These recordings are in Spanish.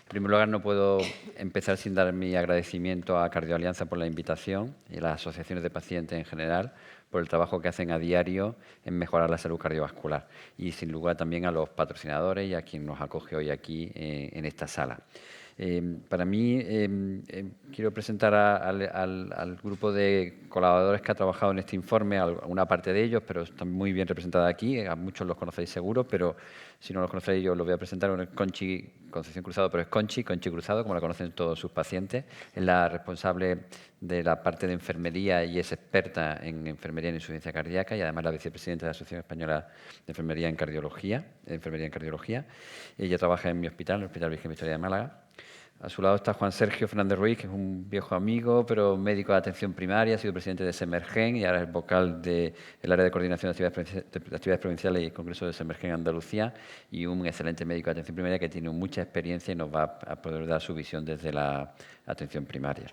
En primer lugar, no puedo empezar sin dar mi agradecimiento a Cardioalianza por la invitación y a las asociaciones de pacientes en general por el trabajo que hacen a diario en mejorar la salud cardiovascular. Y sin lugar también a los patrocinadores y a quien nos acoge hoy aquí en esta sala. Para mí, quiero presentar al grupo de colaboradores que ha trabajado en este informe, a una parte de ellos, pero están muy bien representados aquí. A muchos los conocéis seguro, pero si no los conocéis, yo los voy a presentar. Una es Conchi Concepción Cruzado, pero es Conchi Cruzado, como la conocen todos sus pacientes. Es la responsable de la parte de enfermería y es experta en enfermería en insuficiencia cardíaca y además la vicepresidenta de la Asociación Española de Enfermería en Cardiología. Ella trabaja en mi hospital, en el Hospital Virgen Victoria de Málaga. A su lado está Juan Sergio Fernández Ruiz, que es un viejo amigo, pero médico de atención primaria, ha sido presidente de Semergen y ahora es vocal del área de coordinación de actividades provinciales y Congreso de Semergen en Andalucía, y un excelente médico de atención primaria que tiene mucha experiencia y nos va a poder dar su visión desde la atención primaria.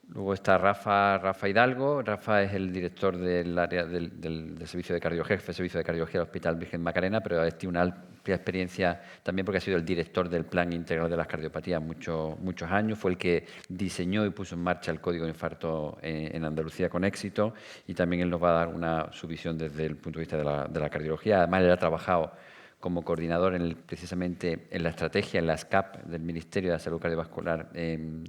Luego está Rafa Hidalgo. Rafa es el director del área del servicio de cardiología, jefe de servicio de cardiología del Hospital Virgen Macarena, pero tiene una amplia experiencia también porque ha sido el director del Plan Integral de las Cardiopatías muchos años. Fue el que diseñó y puso en marcha el código de infarto en Andalucía con éxito, y también él nos va a dar su visión desde el punto de vista de la cardiología. Además, él ha trabajado como coordinador precisamente en la estrategia, en la SCAP del Ministerio de la Salud Cardiovascular del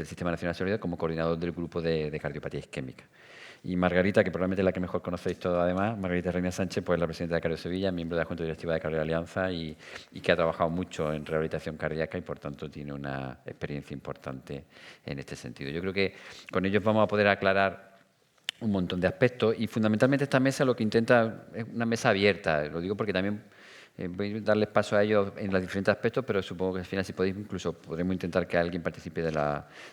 Sistema Nacional de Salud, como coordinador del grupo de cardiopatía isquémica. Y Margarita, que probablemente es la que mejor conocéis todos además, Margarita Reina Sánchez, pues la presidenta de Cardio Sevilla, miembro de la Junta Directiva de Cardioalianza y que ha trabajado mucho en rehabilitación cardíaca y por tanto tiene una experiencia importante en este sentido. Yo creo que con ellos vamos a poder aclarar un montón de aspectos y fundamentalmente esta mesa lo que intenta es una mesa abierta. Lo digo porque también voy a darles paso a ellos en los diferentes aspectos, pero supongo que al final si podéis incluso podremos intentar que alguien participe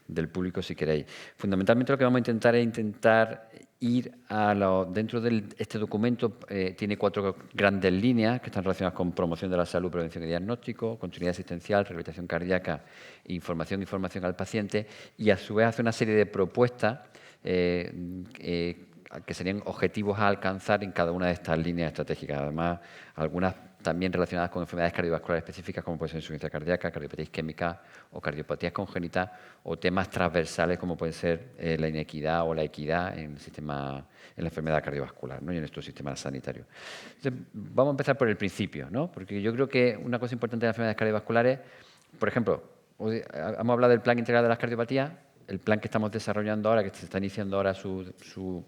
del público si queréis. Fundamentalmente lo que vamos a intentar es ir dentro de este documento. Tiene 4 grandes líneas que están relacionadas con promoción de la salud, prevención y diagnóstico, continuidad asistencial, rehabilitación cardíaca, información al paciente, y a su vez hace una serie de propuestas que serían objetivos a alcanzar en cada una de estas líneas estratégicas. Además, algunas también relacionadas con enfermedades cardiovasculares específicas, como puede ser insuficiencia cardíaca, cardiopatía isquémica o cardiopatías congénitas, o temas transversales como puede ser la inequidad o la equidad en la enfermedad cardiovascular, ¿no? Y en nuestro sistema sanitario. Entonces, vamos a empezar por el principio, ¿no? Porque yo creo que una cosa importante de las enfermedades cardiovasculares, por ejemplo, hemos hablado del Plan Integral de las Cardiopatías. El plan que estamos desarrollando ahora, que se está iniciando ahora su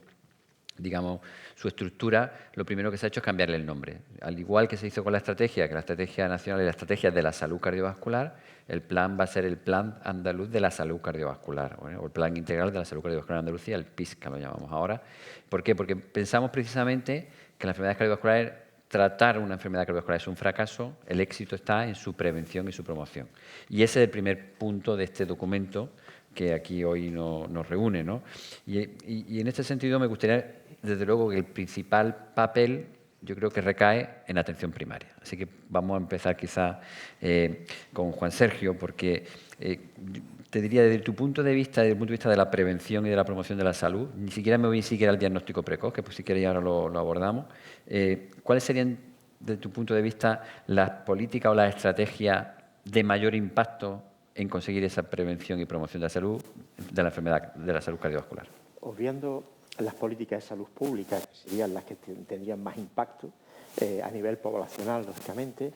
estructura, lo primero que se ha hecho es cambiarle el nombre. Al igual que se hizo con la estrategia, que la estrategia nacional y la estrategia de la salud cardiovascular, el plan va a ser el Plan Andaluz de la Salud Cardiovascular, o el Plan Integral de la Salud Cardiovascular en Andalucía, el PISCA lo llamamos ahora. ¿Por qué? Porque pensamos precisamente que las enfermedades cardiovasculares, tratar una enfermedad cardiovascular es un fracaso, el éxito está en su prevención y su promoción. Y ese es el primer punto de este documento que aquí hoy nos reúne, ¿no? Y en este sentido me gustaría, desde luego, que el principal papel yo creo que recae en atención primaria. Así que vamos a empezar quizá con Juan Sergio, porque te diría, desde tu punto de vista, desde el punto de vista de la prevención y de la promoción de la salud, ni siquiera me voy al diagnóstico precoz, que pues si queréis ahora lo abordamos. ¿Cuáles serían, desde tu punto de vista, las políticas o las estrategias de mayor impacto en conseguir esa prevención y promoción de la salud, de la enfermedad, de la salud cardiovascular? Obviando las políticas de salud pública, que serían las que tendrían más impacto a nivel poblacional, lógicamente,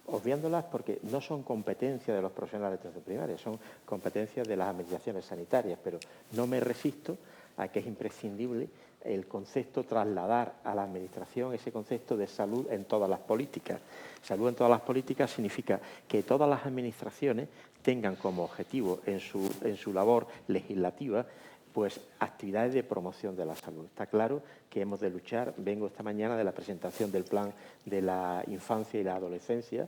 obviándolas porque no son competencia de los profesionales de atención primaria, son competencias de las administraciones sanitarias, pero no me resisto a que es imprescindible el concepto, trasladar a la Administración ese concepto de salud en todas las políticas. Salud en todas las políticas significa que todas las administraciones tengan como objetivo en su labor legislativa pues actividades de promoción de la salud. Está claro que hemos de luchar. Vengo esta mañana de la presentación del Plan de la Infancia y la Adolescencia.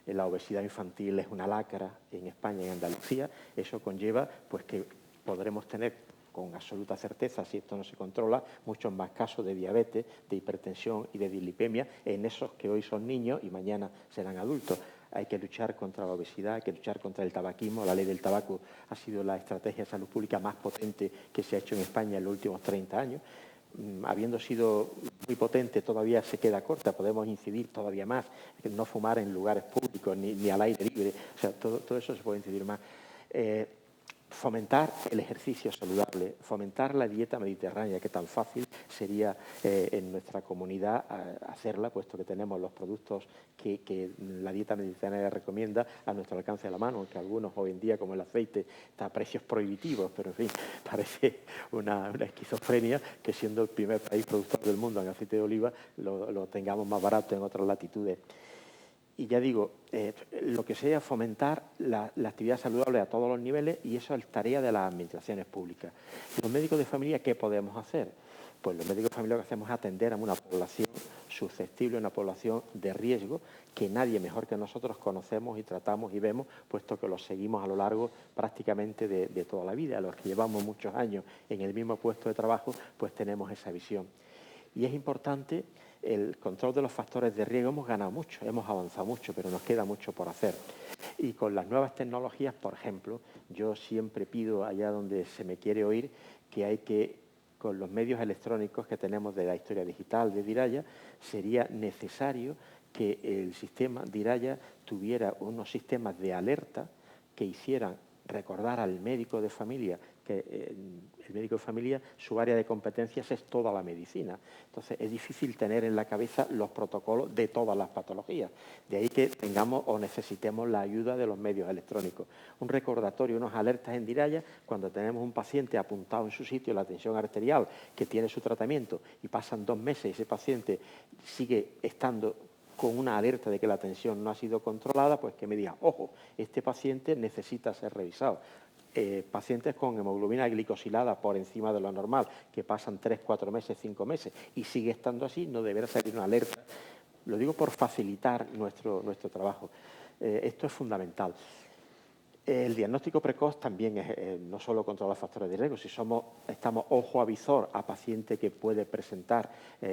La obesidad infantil es una lacra en España y en Andalucía. Eso conlleva pues que podremos tener con absoluta certeza, si esto no se controla, muchos más casos de diabetes, de hipertensión y de dislipemia en esos que hoy son niños y mañana serán adultos. Hay que luchar contra la obesidad, hay que luchar contra el tabaquismo. La ley del tabaco ha sido la estrategia de salud pública más potente que se ha hecho en España en los últimos 30 años. habiendo sido muy potente, todavía se queda corta, podemos incidir todavía más, no fumar en lugares públicos ni al aire libre, o sea, todo eso se puede incidir más. Fomentar el ejercicio saludable, fomentar la dieta mediterránea, que tan fácil sería en nuestra comunidad hacerla, puesto que tenemos los productos que la dieta mediterránea recomienda a nuestro alcance de la mano, aunque algunos hoy en día, como el aceite, está a precios prohibitivos, pero en fin, parece una esquizofrenia que siendo el primer país productor del mundo en aceite de oliva lo tengamos más barato en otras latitudes. Y ya digo, lo que sea fomentar la actividad saludable a todos los niveles, y eso es tarea de las administraciones públicas. Los médicos de familia, ¿qué podemos hacer? Pues los médicos de familia lo que hacemos es atender a una población susceptible, una población de riesgo, que nadie mejor que nosotros conocemos y tratamos y vemos, puesto que los seguimos a lo largo prácticamente de toda la vida. A los que llevamos muchos años en el mismo puesto de trabajo, pues tenemos esa visión. Y es importante el control de los factores de riesgo. Hemos ganado mucho, hemos avanzado mucho, pero nos queda mucho por hacer. Y con las nuevas tecnologías, por ejemplo, yo siempre pido, allá donde se me quiere oír, que hay que, con los medios electrónicos que tenemos de la historia digital de Diraya, sería necesario que el sistema Diraya tuviera unos sistemas de alerta que hicieran recordar al médico de familia que el médico de familia, su área de competencias es toda la medicina. Entonces, es difícil tener en la cabeza los protocolos de todas las patologías. De ahí que tengamos o necesitemos la ayuda de los medios electrónicos. Un recordatorio, unos alertas en Diraya, cuando tenemos un paciente apuntado en su sitio, la tensión arterial, que tiene su tratamiento, y pasan 2 meses y ese paciente sigue estando con una alerta de que la tensión no ha sido controlada, pues que me diga, ojo, este paciente necesita ser revisado. Pacientes con hemoglobina glicosilada por encima de lo normal, que pasan 3, 4 meses, 5 meses, y sigue estando así, no deberá salir una alerta. Lo digo por facilitar nuestro trabajo. Esto es fundamental. El diagnóstico precoz también es no solo controlar factores de riesgo. Si estamos ojo a visor a paciente que puede presentar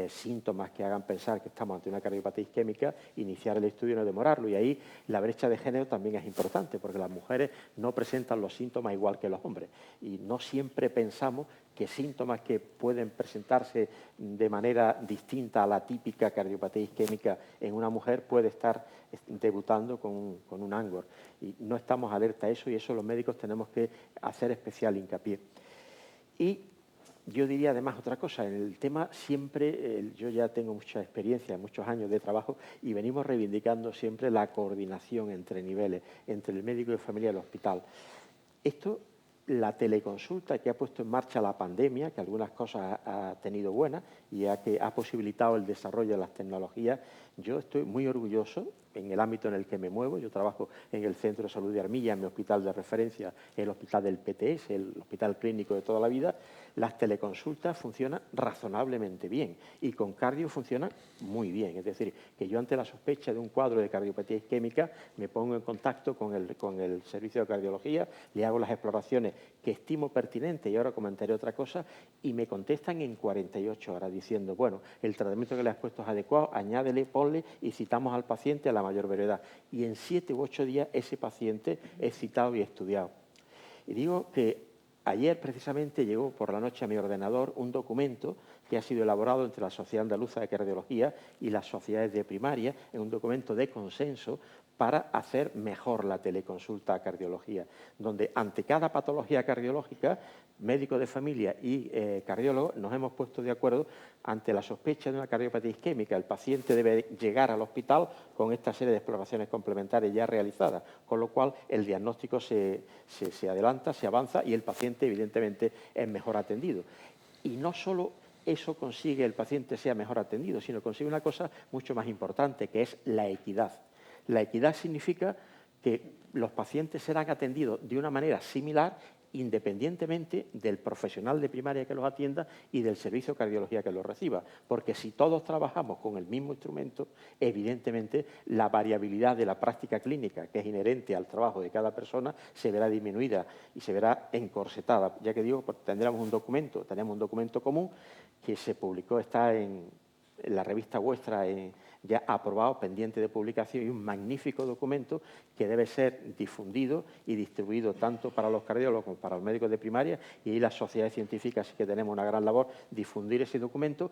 síntomas que hagan pensar que estamos ante una cardiopatía isquémica, iniciar el estudio y no demorarlo. Y ahí la brecha de género también es importante, porque las mujeres no presentan los síntomas igual que los hombres. Y no siempre pensamos que síntomas que pueden presentarse de manera distinta a la típica cardiopatía isquémica en una mujer puede estar debutando con un Angor. Y no estamos alerta a eso, y eso los médicos tenemos que hacer especial hincapié. Y yo diría además otra cosa, en el tema siempre, yo ya tengo mucha experiencia, muchos años de trabajo, y venimos reivindicando siempre la coordinación entre niveles, entre el médico de familia y el hospital. Esto, la teleconsulta que ha puesto en marcha la pandemia, que algunas cosas ha tenido buenas y que ha posibilitado el desarrollo de las tecnologías, yo estoy muy orgulloso en el ámbito en el que me muevo. Yo trabajo en el Centro de Salud de Armilla, en mi hospital de referencia, el hospital del PTS, el hospital clínico de toda la vida. Las teleconsultas funcionan razonablemente bien y con cardio funcionan muy bien. Es decir, que yo ante la sospecha de un cuadro de cardiopatía isquémica me pongo en contacto con el servicio de cardiología, le hago las exploraciones que estimo pertinentes, y ahora comentaré otra cosa, y me contestan en 48 horas diciendo, bueno, el tratamiento que le has puesto es adecuado, añádele, ponle, y citamos al paciente a la mayor brevedad. Y en 7 u 8 días ese paciente es citado y estudiado. Y digo que ayer precisamente llegó por la noche a mi ordenador un documento que ha sido elaborado entre la Sociedad Andaluza de Cardiología y las sociedades de primaria, en un documento de consenso para hacer mejor la teleconsulta a cardiología, donde ante cada patología cardiológica, médico de familia y cardiólogo nos hemos puesto de acuerdo ante la sospecha de una cardiopatía isquémica. El paciente debe llegar al hospital con esta serie de exploraciones complementarias ya realizadas, con lo cual el diagnóstico se adelanta, se avanza, y el paciente evidentemente es mejor atendido. Y no solo eso consigue el paciente sea mejor atendido, sino consigue una cosa mucho más importante, que es la equidad. La equidad significa que los pacientes serán atendidos de una manera similar, independientemente del profesional de primaria que los atienda y del servicio de cardiología que los reciba. Porque si todos trabajamos con el mismo instrumento, evidentemente la variabilidad de la práctica clínica, que es inherente al trabajo de cada persona, se verá disminuida y se verá encorsetada. Ya que digo, pues, tenemos un documento común que se publicó, está en la revista vuestra, en ya aprobado, pendiente de publicación, y un magnífico documento que debe ser difundido y distribuido tanto para los cardiólogos como para los médicos de primaria, y ahí las sociedades científicas sí que tenemos una gran labor, difundir ese documento,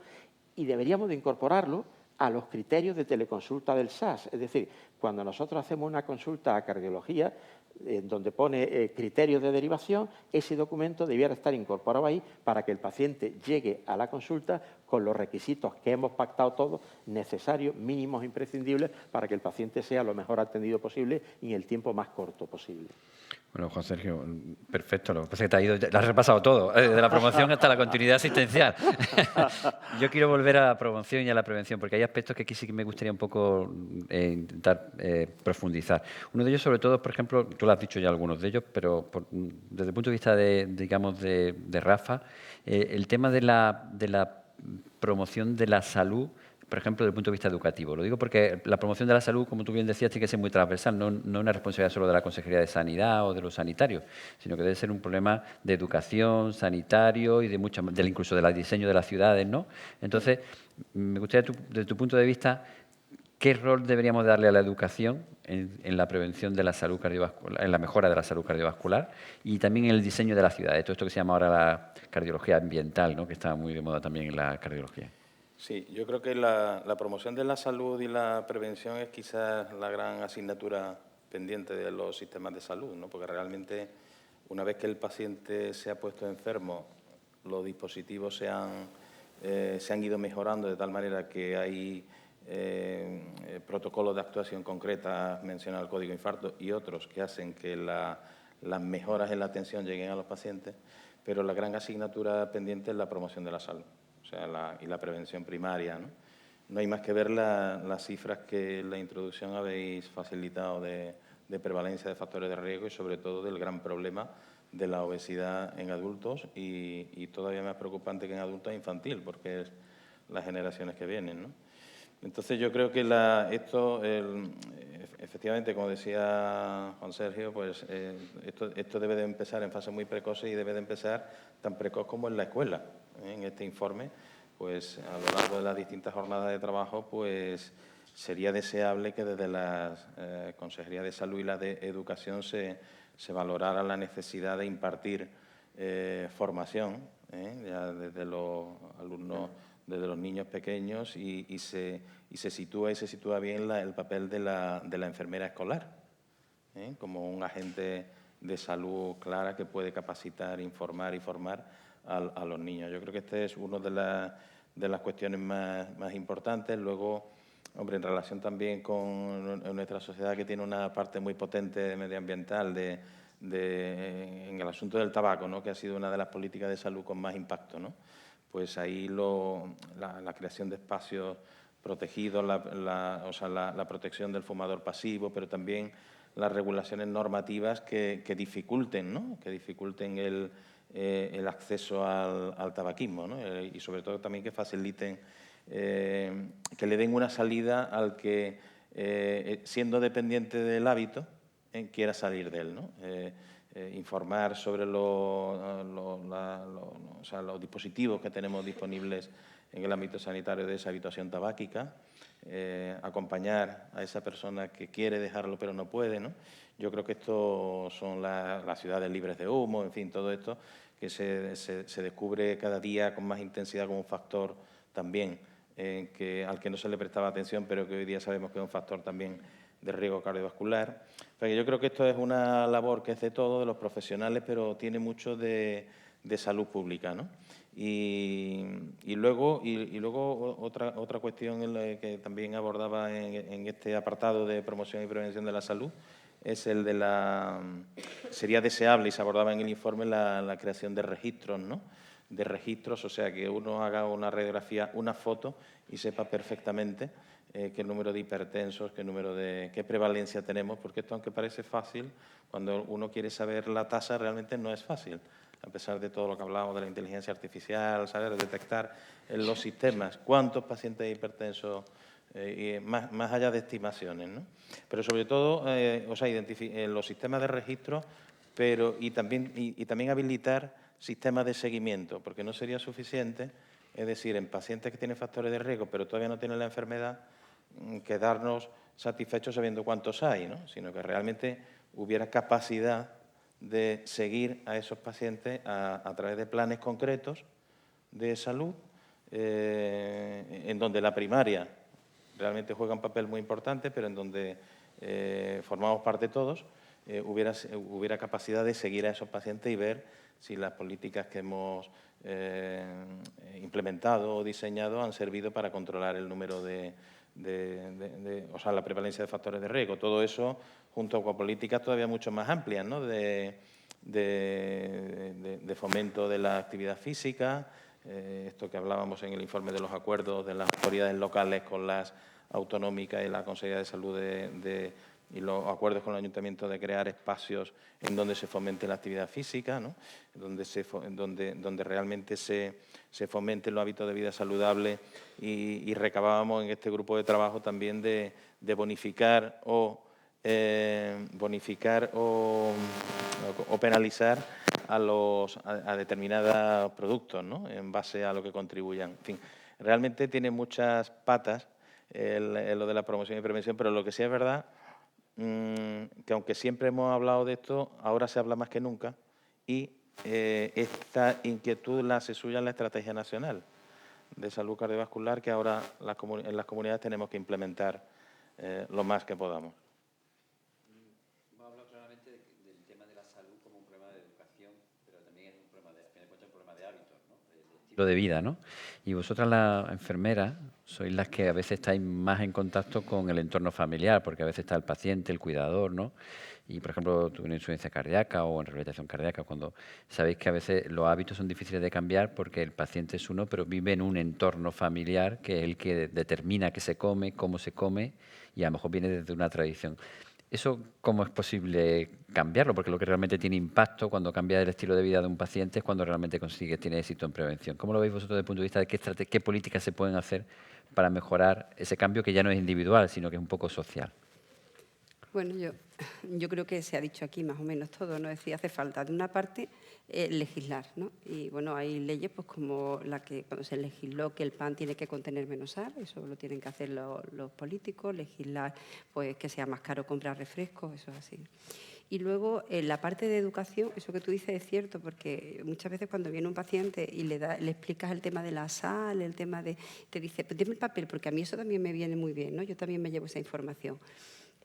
y deberíamos de incorporarlo a los criterios de teleconsulta del SAS. Es decir, cuando nosotros hacemos una consulta a cardiología, donde pone criterios de derivación, ese documento debiera estar incorporado ahí para que el paciente llegue a la consulta con los requisitos que hemos pactado todos, necesarios, mínimos, imprescindibles, para que el paciente sea lo mejor atendido posible y en el tiempo más corto posible. Bueno, Juan Sergio, perfecto. Lo que pasa es que te has repasado todo, de la promoción hasta la continuidad asistencial. Yo quiero volver a la promoción y a la prevención, porque hay aspectos que aquí sí que me gustaría un poco intentar profundizar. Uno de ellos, sobre todo, por ejemplo, tú lo has dicho ya algunos de ellos, pero desde el punto de vista de Rafa, el tema de la promoción de la salud, por ejemplo, desde el punto de vista educativo. Lo digo porque la promoción de la salud, como tú bien decías, tiene que ser muy transversal, no una responsabilidad solo de la Consejería de Sanidad o de los sanitarios, sino que debe ser un problema de educación, sanitario y incluso del diseño de las ciudades, ¿no? Entonces, me gustaría, desde tu punto de vista, ¿qué rol deberíamos darle a la educación en la prevención de la salud cardiovascular, en la mejora de la salud cardiovascular y también en el diseño de las ciudades? Todo esto que se llama ahora la cardiología ambiental, ¿no? Que está muy de moda también en la cardiología. Sí, yo creo que la promoción de la salud y la prevención es quizás la gran asignatura pendiente de los sistemas de salud, ¿no? Porque realmente una vez que el paciente se ha puesto enfermo, los dispositivos se han ido mejorando de tal manera que hay protocolos de actuación concreta, menciona el código infarto, y otros que hacen que las mejoras en la atención lleguen a los pacientes, pero la gran asignatura pendiente es la promoción de la salud. O sea, y la prevención primaria, ¿no? No hay más que ver las cifras que en la introducción habéis facilitado de prevalencia de factores de riesgo y sobre todo del gran problema de la obesidad en adultos y todavía más preocupante que en adultos infantil, porque es las generaciones que vienen, ¿no? Entonces yo creo que efectivamente, como decía Juan Sergio, pues esto debe de empezar en fase muy precoce y debe de empezar tan precoz como en la escuela. En este informe, pues a lo largo de las distintas jornadas de trabajo, pues sería deseable que desde las Consejerías de Salud y la de Educación se valorara la necesidad de impartir formación, ya desde los alumnos, desde los niños pequeños y se sitúa bien el papel de la enfermera escolar, como un agente de salud clara que puede capacitar, informar y formar a los niños. Yo creo que este es uno de las cuestiones más importantes. Luego, hombre, en relación también con nuestra sociedad, que tiene una parte muy potente medioambiental en el asunto del tabaco, ¿no? Que ha sido una de las políticas de salud con más impacto, ¿no? Pues ahí la creación de espacios protegidos, la protección del fumador pasivo, pero también las regulaciones normativas que dificulten, ¿no? Que dificulten el acceso al tabaquismo, ¿no? Y sobre todo también que faciliten, que le den una salida al que, siendo dependiente del hábito, quiera salir de él, ¿no? Informar sobre los dispositivos que tenemos disponibles en el ámbito sanitario de deshabituación tabáquica, acompañar a esa persona que quiere dejarlo pero no puede, ¿no? Yo creo que esto son las ciudades libres de humo, en fin, todo esto que se descubre cada día con más intensidad como un factor también al que no se le prestaba atención, pero que hoy día sabemos que es un factor también de riesgo cardiovascular. Pero yo creo que esto es una labor que es de todos, de los profesionales, pero tiene mucho de salud pública, ¿no? Y luego otra cuestión que también abordaba en este apartado de promoción y prevención de la salud es el de sería deseable, y se abordaba en el informe, la creación de registros, ¿no? De registros, o sea, que uno haga una radiografía, una foto y sepa perfectamente qué número de hipertensos, qué prevalencia tenemos, porque esto, aunque parece fácil, cuando uno quiere saber la tasa, realmente no es fácil. A pesar de todo lo que hablamos de la inteligencia artificial, saber detectar en los sistemas cuántos pacientes hipertensos, más allá de estimaciones, ¿no? Pero sobre todo, los sistemas de registro, y también habilitar sistemas de seguimiento, porque no sería suficiente, es decir, en pacientes que tienen factores de riesgo pero todavía no tienen la enfermedad, quedarnos satisfechos sabiendo cuántos hay, ¿no? Sino que realmente hubiera capacidad de seguir a esos pacientes a través de planes concretos de salud, en donde la primaria realmente juega un papel muy importante, pero en donde formamos parte todos, hubiera capacidad de seguir a esos pacientes y ver si las políticas que hemos implementado o diseñado han servido para controlar el número o sea, la prevalencia de factores de riesgo. Todo eso junto con políticas todavía mucho más amplias, ¿no? de fomento de la actividad física, esto que hablábamos en el informe de los acuerdos de las autoridades locales con las autonómicas y la Consejería de Salud y los acuerdos con el Ayuntamiento de crear espacios en donde se fomente la actividad física, ¿no? donde realmente se fomente los hábitos de vida saludable y recabábamos en este grupo de trabajo también de bonificar o penalizar a determinados productos, ¿no? En base a lo que contribuyan. En fin, realmente tiene muchas patas lo de la promoción y prevención, pero lo que sí es verdad que aunque siempre hemos hablado de esto, ahora se habla más que nunca y esta inquietud la hace suya en la Estrategia Nacional de Salud Cardiovascular que ahora en las comunidades tenemos que implementar lo más que podamos. Hemos hablado claramente del tema de la salud como un problema de educación, pero también es un problema de hábitos, ¿no? De estilo de vida, ¿no? Y vosotras las enfermeras sois las que a veces estáis más en contacto con el entorno familiar, porque a veces está el paciente, el cuidador, ¿no? Y, por ejemplo, tú en insuficiencia cardíaca o en rehabilitación cardíaca, cuando sabéis que a veces los hábitos son difíciles de cambiar porque el paciente es uno, pero vive en un entorno familiar que es el que determina qué se come, cómo se come, y a lo mejor viene desde una tradición. ¿Eso cómo es posible cambiarlo? Porque lo que realmente tiene impacto cuando cambia el estilo de vida de un paciente es cuando realmente tiene éxito en prevención. ¿Cómo lo veis vosotros desde el punto de vista de qué políticas se pueden hacer para mejorar ese cambio que ya no es individual, sino que es un poco social? Bueno, yo creo que se ha dicho aquí más o menos todo, ¿no? Es decir, hace falta, de una parte, legislar, ¿no? Y, bueno, hay leyes pues como la que cuando se legisló que el pan tiene que contener menos sal, eso lo tienen que hacer los políticos, legislar pues que sea más caro comprar refrescos, eso es así. Y luego, en la parte de educación, eso que tú dices es cierto, porque muchas veces cuando viene un paciente y le explicas el tema de la sal, el tema de... Te dice, pues dime el papel, porque a mí eso también me viene muy bien, ¿no? Yo también me llevo esa información.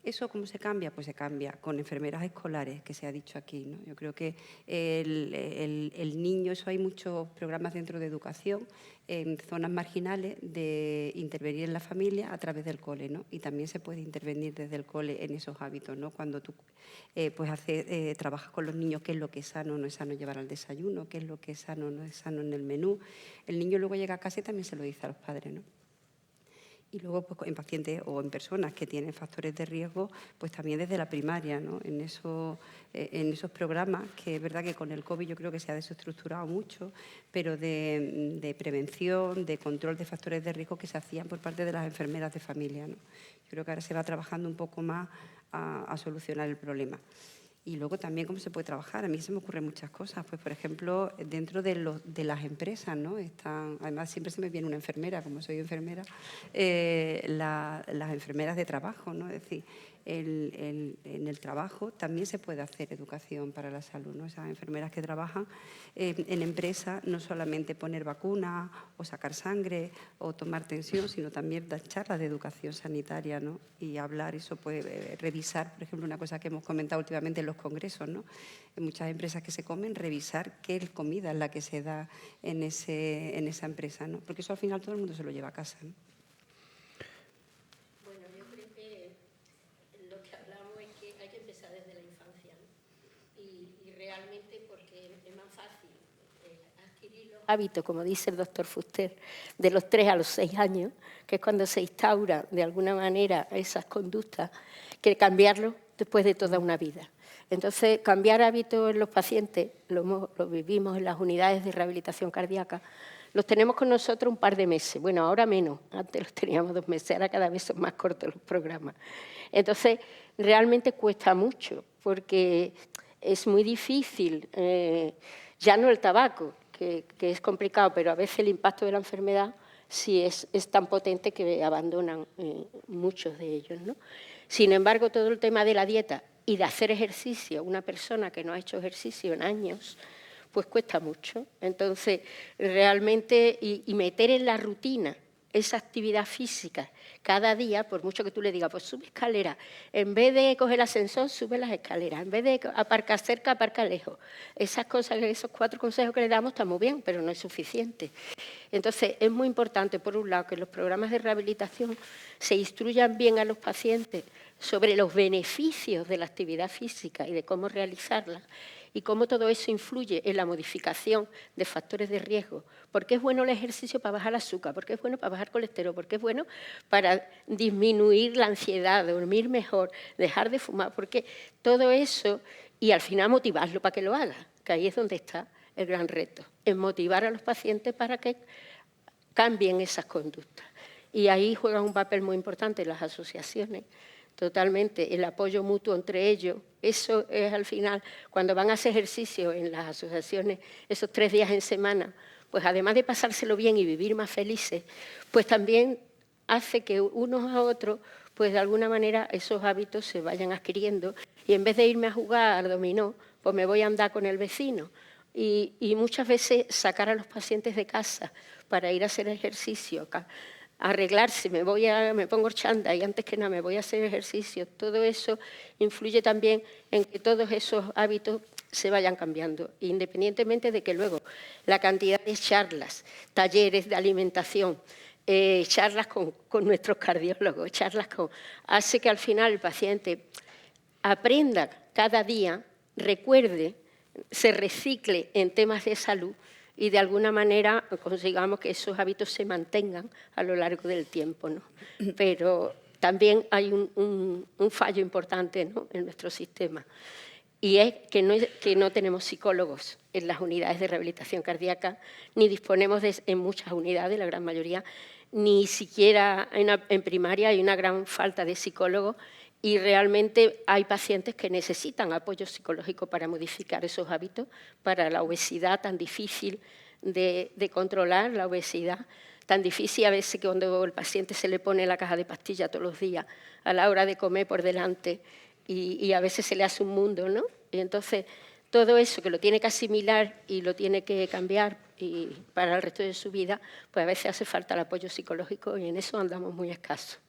¿Eso cómo se cambia? Pues se cambia con enfermeras escolares, que se ha dicho aquí, ¿no? Yo creo que el niño, eso hay muchos programas dentro de educación, en zonas marginales, de intervenir en la familia a través del cole, ¿no? Y también se puede intervenir desde el cole en esos hábitos, ¿no? Cuando tú trabajas con los niños, qué es lo que es sano o no es sano llevar al desayuno, qué es lo que es sano o no es sano en el menú. El niño luego llega a casa y también se lo dice a los padres, ¿no? Y luego, pues, en pacientes o en personas que tienen factores de riesgo, pues también desde la primaria, ¿no? En esos programas, que es verdad que con el COVID yo creo que se ha desestructurado mucho, pero de prevención, de control de factores de riesgo que se hacían por parte de las enfermeras de familia, ¿no? Yo creo que ahora se va trabajando un poco más a solucionar el problema. Y luego también cómo se puede trabajar. A mí se me ocurren muchas cosas. Pues, por ejemplo, dentro de las empresas, ¿no? Además, siempre se me viene una enfermera, como soy enfermera, las enfermeras de trabajo, ¿no? Es decir, en el trabajo también se puede hacer educación para la salud, ¿no? Esas enfermeras que trabajan en empresas, no solamente poner vacunas o sacar sangre o tomar tensión, sino también dar charlas de educación sanitaria, ¿no? Y hablar, eso puede revisar, por ejemplo, una cosa que hemos comentado últimamente en los congresos, ¿no? En muchas empresas que se comen, revisar qué comida es la que se da en esa empresa, ¿no? Porque eso al final todo el mundo se lo lleva a casa, ¿no? Bueno, yo creo que lo que hablamos es que hay que empezar desde la infancia, ¿no? Y realmente porque es más fácil adquirir los hábitos, como dice el doctor Fuster, de los 3 a los 6 años, que es cuando se instaura de alguna manera esas conductas, que cambiarlo después de toda una vida. Entonces, cambiar hábitos en los pacientes, lo vivimos en las unidades de rehabilitación cardíaca, los tenemos con nosotros un par de meses. Bueno, ahora menos, antes los teníamos 2 meses, ahora cada vez son más cortos los programas. Entonces, realmente cuesta mucho, porque es muy difícil, ya no el tabaco, que es complicado, pero a veces el impacto de la enfermedad si es tan potente que abandonan muchos de ellos, ¿no? Sin embargo, todo el tema de la dieta y de hacer ejercicio, una persona que no ha hecho ejercicio en años, pues cuesta mucho. Entonces, realmente, y meter en la rutina esa actividad física cada día, por mucho que tú le digas, pues sube escalera, en vez de coger el ascensor, sube las escaleras, en vez de aparcar cerca, aparca lejos. Esas cosas, esos 4 consejos que le damos están muy bien, pero no es suficiente. Entonces, es muy importante, por un lado, que los programas de rehabilitación se instruyan bien a los pacientes sobre los beneficios de la actividad física y de cómo realizarla, y cómo todo eso influye en la modificación de factores de riesgo. ¿Por qué es bueno el ejercicio? Para bajar el azúcar, ¿por qué es bueno? Para bajar colesterol, ¿por qué es bueno? Para disminuir la ansiedad, dormir mejor, dejar de fumar, porque todo eso, y al final motivarlo para que lo haga, que ahí es donde está el gran reto, en motivar a los pacientes para que cambien esas conductas. Y ahí juegan un papel muy importante las asociaciones, totalmente, el apoyo mutuo entre ellos. Eso es al final, cuando van a hacer ejercicio en las asociaciones, esos 3 días en semana, pues además de pasárselo bien y vivir más felices, pues también hace que unos a otros, pues de alguna manera esos hábitos se vayan adquiriendo, y en vez de irme a jugar al dominó, pues me voy a andar con el vecino. Y muchas veces sacar a los pacientes de casa para ir a hacer ejercicio, arreglarse, me pongo chándal y antes que nada me voy a hacer ejercicio, todo eso influye también en que todos esos hábitos se vayan cambiando, independientemente de que luego la cantidad de charlas, talleres de alimentación, charlas con nuestros cardiólogos, hace que al final el paciente aprenda cada día, recuerde, se recicle en temas de salud, y de alguna manera consigamos que esos hábitos se mantengan a lo largo del tiempo, ¿no? Pero también hay un fallo importante, ¿no?, en nuestro sistema, y es que no tenemos psicólogos en las unidades de rehabilitación cardíaca, ni disponemos en muchas unidades, la gran mayoría, ni siquiera en primaria hay una gran falta de psicólogos, y realmente hay pacientes que necesitan apoyo psicológico para modificar esos hábitos, para la obesidad tan difícil de controlar, la obesidad tan difícil a veces que cuando el paciente se le pone la caja de pastillas todos los días a la hora de comer por delante, y a veces se le hace un mundo, ¿no? Y entonces todo eso que lo tiene que asimilar y lo tiene que cambiar y para el resto de su vida, pues a veces hace falta el apoyo psicológico, y en eso andamos muy escasos.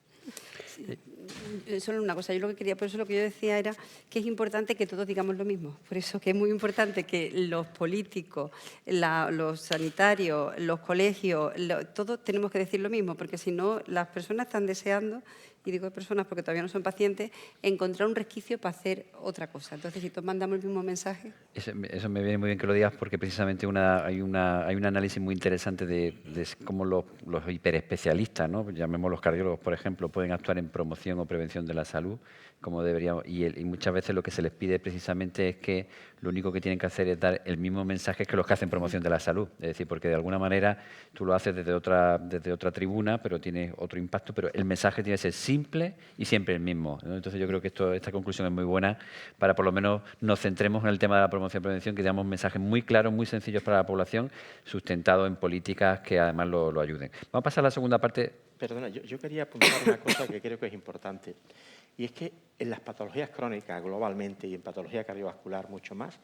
Solo una cosa, yo lo que quería, por eso lo que yo decía era que es importante que todos digamos lo mismo, por eso que es muy importante que los políticos, los sanitarios, los colegios, todos tenemos que decir lo mismo, porque si no las personas están deseando, y digo personas porque todavía no son pacientes, encontrar un resquicio para hacer otra cosa. Entonces, si todos mandamos el mismo mensaje... Eso me viene muy bien que lo digas, porque precisamente hay un análisis muy interesante de cómo los hiperespecialistas, ¿no?, llamémoslos los cardiólogos, por ejemplo, pueden actuar en promoción o prevención de la salud, como deberíamos, y muchas veces lo que se les pide precisamente es que lo único que tienen que hacer es dar el mismo mensaje que los que hacen promoción de la salud. Es decir, porque de alguna manera tú lo haces desde otra tribuna, pero tiene otro impacto, pero el mensaje tiene que ser simple y siempre el mismo, ¿no? Entonces yo creo que esta conclusión es muy buena para por lo menos nos centremos en el tema de la promoción y prevención, que damos mensajes muy claros, muy sencillos para la población, sustentados en políticas que además lo ayuden. Vamos a pasar a la segunda parte. Perdona, yo quería apuntar una cosa que creo que es importante, y es que en las patologías crónicas globalmente y en patología cardiovascular mucho más,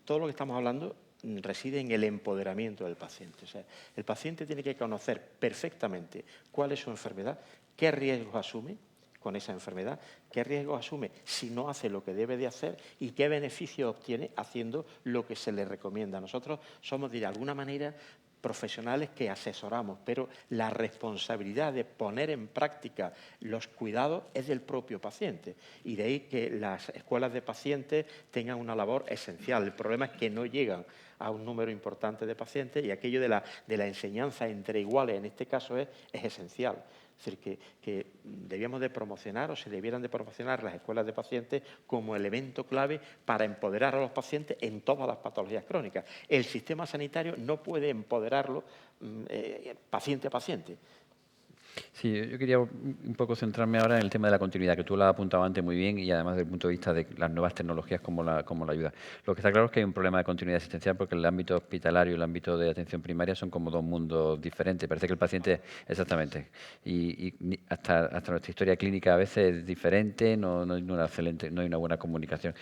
todo lo que estamos hablando reside en el empoderamiento del paciente. O sea, el paciente tiene que conocer perfectamente cuál es su enfermedad, qué riesgos asume con esa enfermedad, qué riesgos asume si no hace lo que debe de hacer y qué beneficios obtiene haciendo lo que se le recomienda. Nosotros somos, de alguna manera, profesionales que asesoramos, pero la responsabilidad de poner en práctica los cuidados es del propio paciente, y de ahí que las escuelas de pacientes tengan una labor esencial. El problema es que no llegan a un número importante de pacientes, y aquello de la enseñanza entre iguales en este caso es esencial. Es decir, que debíamos de promocionar, o se debieran de promocionar las escuelas de pacientes como elemento clave para empoderar a los pacientes en todas las patologías crónicas. El sistema sanitario no puede empoderarlo paciente a paciente. Sí, yo quería un poco centrarme ahora en el tema de la continuidad, que tú lo has apuntado antes muy bien y además desde el punto de vista de las nuevas tecnologías como la ayuda. Lo que está claro es que hay un problema de continuidad asistencial porque el ámbito hospitalario y el ámbito de atención primaria son como dos mundos diferentes. Parece que el paciente, exactamente, y hasta nuestra historia clínica a veces es diferente, no hay una excelente, no hay una buena comunicación.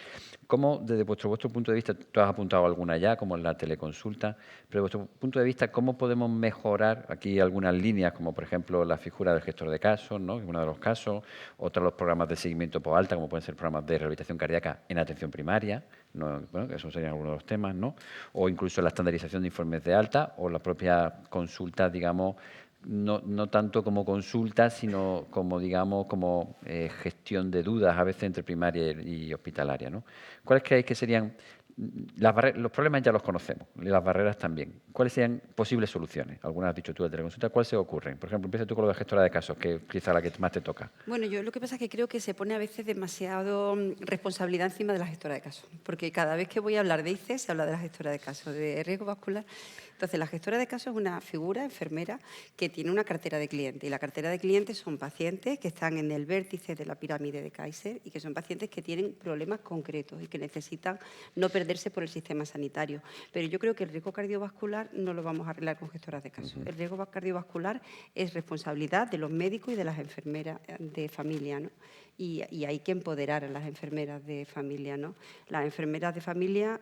¿Cómo, desde vuestro punto de vista, tú has apuntado alguna ya, como la teleconsulta, pero desde vuestro punto de vista, cómo podemos mejorar aquí algunas líneas, como por ejemplo la figura del gestor de casos, ¿no?, que es uno de los casos, otros los programas de seguimiento por alta, como pueden ser programas de rehabilitación cardíaca en atención primaria, ¿no? Bueno, que esos serían algunos de los temas, ¿no? O incluso la estandarización de informes de alta o la propia consulta, digamos, no tanto como consulta, sino como, digamos, como gestión de dudas, a veces entre primaria y hospitalaria, ¿no? ¿Cuáles creéis que serían los problemas? Ya los conocemos, y las barreras también. ¿Cuáles serían posibles soluciones? Algunas has dicho tú de teleconsulta. ¿Cuáles se ocurren? Por ejemplo, empieza tú con lo de gestora de casos, que es quizá la que más te toca. Bueno, yo lo que pasa es que creo que se pone a veces demasiado responsabilidad encima de la gestora de casos, porque cada vez que voy a hablar de ICE se habla de la gestora de casos, de riesgo vascular. Entonces, la gestora de casos es una figura enfermera que tiene una cartera de clientes, y la cartera de clientes son pacientes que están en el vértice de la pirámide de Kaiser y que son pacientes que tienen problemas concretos y que necesitan no perderse por el sistema sanitario. Pero yo creo que el riesgo cardiovascular no lo vamos a arreglar con gestoras de casos. El riesgo cardiovascular es responsabilidad de los médicos y de las enfermeras de familia, ¿no? Y hay que empoderar a las enfermeras de familia, ¿no? Las enfermeras de familia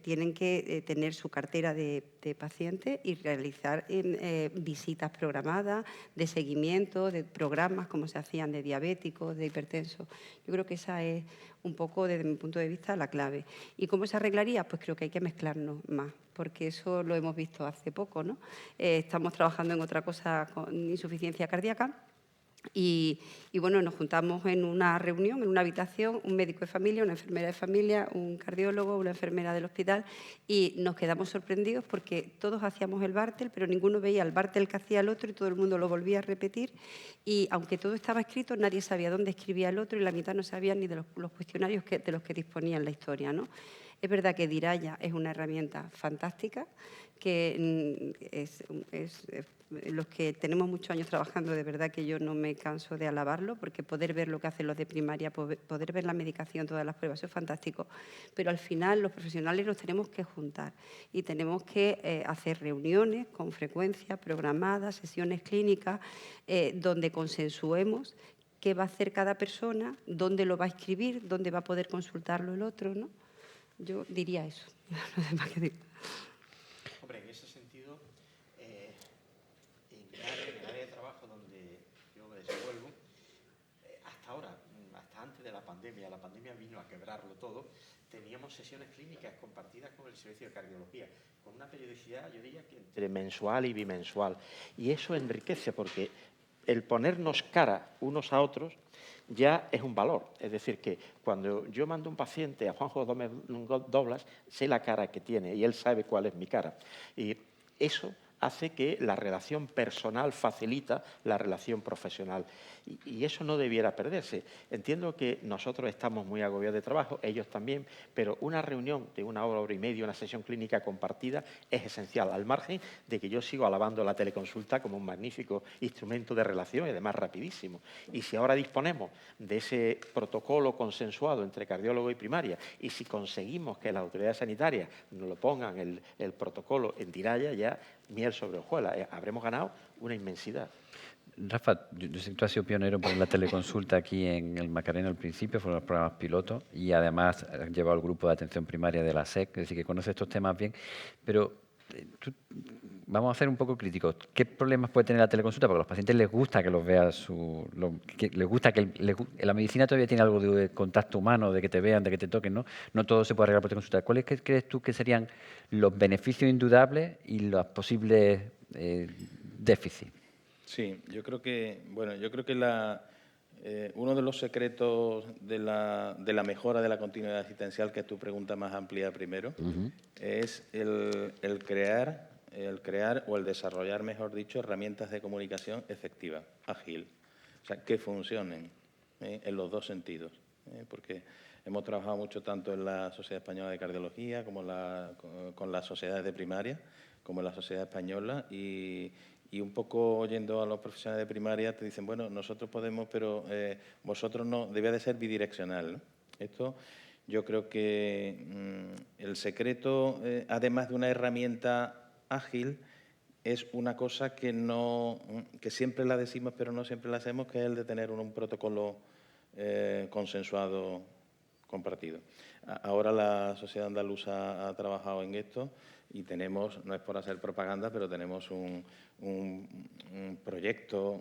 tienen que tener su cartera de pacientes y realizar visitas programadas de seguimiento, de programas como se hacían de diabéticos, de hipertensos. Yo creo que esa es un poco, desde mi punto de vista, la clave. ¿Y cómo se arreglaría? Pues creo que hay que mezclarnos más, porque eso lo hemos visto hace poco, ¿no? Estamos trabajando en otra cosa con insuficiencia cardíaca. Y bueno, nos juntamos en una reunión, en una habitación, un médico de familia, una enfermera de familia, un cardiólogo, una enfermera del hospital, y nos quedamos sorprendidos porque todos hacíamos el Bartel, pero ninguno veía el Bartel que hacía el otro y todo el mundo lo volvía a repetir. Y aunque todo estaba escrito, nadie sabía dónde escribía el otro y la mitad no sabía ni de los cuestionarios de los que disponía en la historia, ¿no? Es verdad que Diraya es una herramienta fantástica, que los que tenemos muchos años trabajando, de verdad que yo no me canso de alabarlo, porque poder ver lo que hacen los de primaria, poder ver la medicación, todas las pruebas, eso es fantástico. Pero al final los profesionales nos tenemos que juntar y tenemos que hacer reuniones con frecuencia, programadas, sesiones clínicas, donde consensuemos qué va a hacer cada persona, dónde lo va a escribir, dónde va a poder consultarlo el otro, ¿no? Yo diría eso. No sé más que decir. Hombre, en ese sentido, en el área de trabajo donde yo me desenvuelvo, hasta ahora, hasta antes de la pandemia vino a quebrarlo todo, teníamos sesiones clínicas compartidas con el servicio de cardiología, con una periodicidad, yo diría que entre mensual y bimensual. Y eso enriquece porque el ponernos cara unos a otros ya es un valor. Es decir, que cuando yo mando un paciente a Juanjo Doblas, sé la cara que tiene y él sabe cuál es mi cara. Y eso hace que la relación personal facilita la relación profesional. Y eso no debiera perderse. Entiendo que nosotros estamos muy agobiados de trabajo, ellos también, pero una reunión de una hora y media, una sesión clínica compartida, es esencial, al margen de que yo sigo alabando la teleconsulta como un magnífico instrumento de relación y además rapidísimo. Y si ahora disponemos de ese protocolo consensuado entre cardiólogo y primaria, y si conseguimos que las autoridades sanitarias nos lo pongan el protocolo en Diraya, ya miel sobre hojuelas, habremos ganado una inmensidad. Rafa, yo sé que tú has sido pionero por la teleconsulta aquí en el Macarena al principio, fueron los programas pilotos y además has llevado el grupo de atención primaria de la SEC, es decir, que conoces estos temas bien, pero vamos a ser un poco críticos. ¿Qué problemas puede tener la teleconsulta? Porque a los pacientes les gusta que los veas, les gusta que la medicina todavía tiene algo de contacto humano, de que te vean, de que te toquen, ¿no? No todo se puede arreglar por teleconsulta. ¿Cuáles crees tú que serían los beneficios indudables y los posibles déficits? Sí, yo creo que uno de los secretos de la mejora de la continuidad asistencial, que es tu pregunta más amplia primero, es el crear o el desarrollar, mejor dicho, herramientas de comunicación efectiva, ágil, o sea, que funcionen en los dos sentidos, porque hemos trabajado mucho tanto en la Sociedad Española de Cardiología como con las sociedades de primaria, como en la Sociedad Española, y y un poco oyendo a los profesionales de primaria te dicen, bueno, nosotros podemos, pero vosotros no, debía de ser bidireccional, ¿no? Esto yo creo que el secreto, además de una herramienta ágil, es una cosa que siempre la decimos pero no siempre la hacemos, que es el de tener un protocolo consensuado, compartido. Ahora la sociedad andaluza ha trabajado en esto y tenemos, no es por hacer propaganda, pero tenemos un proyecto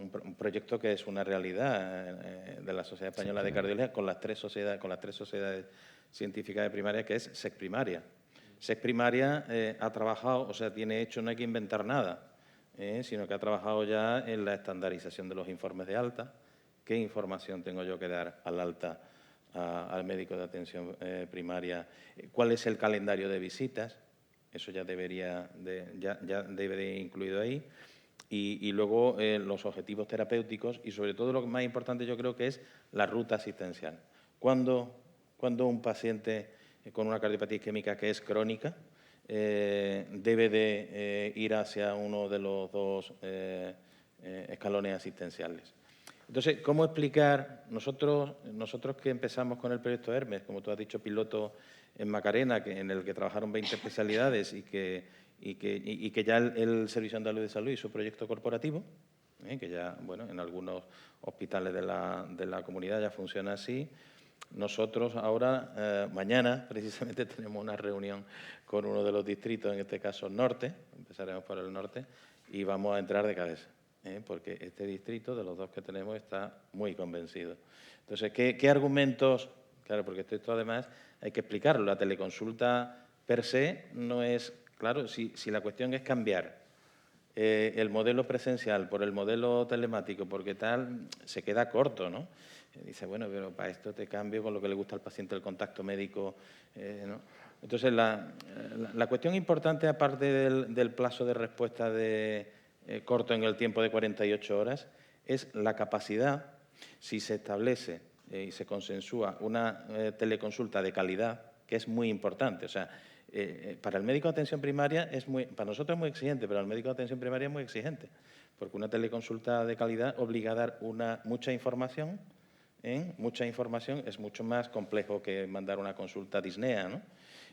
que es una realidad de la Sociedad Española de Cardiología con las tres sociedades científicas de primaria, que es SECPrimaria. SECPrimaria ha trabajado, o sea, tiene hecho, no hay que inventar nada, sino que ha trabajado ya en la estandarización de los informes de alta. ¿Qué información tengo yo que dar al alta al médico de atención primaria? ¿Cuál es el calendario de visitas? Eso ya debe de ir incluido ahí. Y luego los objetivos terapéuticos y, sobre todo, lo más importante yo creo que es la ruta asistencial. Cuando un paciente con una cardiopatía isquémica que es crónica debe de ir hacia uno de los dos escalones asistenciales. Entonces, ¿cómo explicar? Nosotros que empezamos con el proyecto Hermes, como tú has dicho, piloto en Macarena, en el que trabajaron 20 especialidades y que ya el Servicio Andaluz de Salud hizo proyecto corporativo, que ya, bueno, en algunos hospitales de la comunidad ya funciona así. Nosotros ahora, mañana, precisamente, tenemos una reunión con uno de los distritos, en este caso norte, empezaremos por el norte, y vamos a entrar de cabeza. Porque este distrito, de los dos que tenemos, está muy convencido. Entonces, ¿qué argumentos? Claro, porque esto además hay que explicarlo. La teleconsulta per se no es... Claro, si la cuestión es cambiar el modelo presencial por el modelo telemático, porque tal, se queda corto, ¿no? Dice, bueno, pero para esto te cambio con lo que le gusta al paciente el contacto médico, ¿no? Entonces, la cuestión importante, aparte del plazo de respuesta corto en el tiempo de 48 horas, es la capacidad, si se establece y se consensúa una teleconsulta de calidad, que es muy importante. O sea, para el médico de atención primaria para nosotros es muy exigente, pero al médico de atención primaria es muy exigente, porque una teleconsulta de calidad obliga a dar mucha información. Mucha información es mucho más complejo que mandar una consulta disnea, ¿no?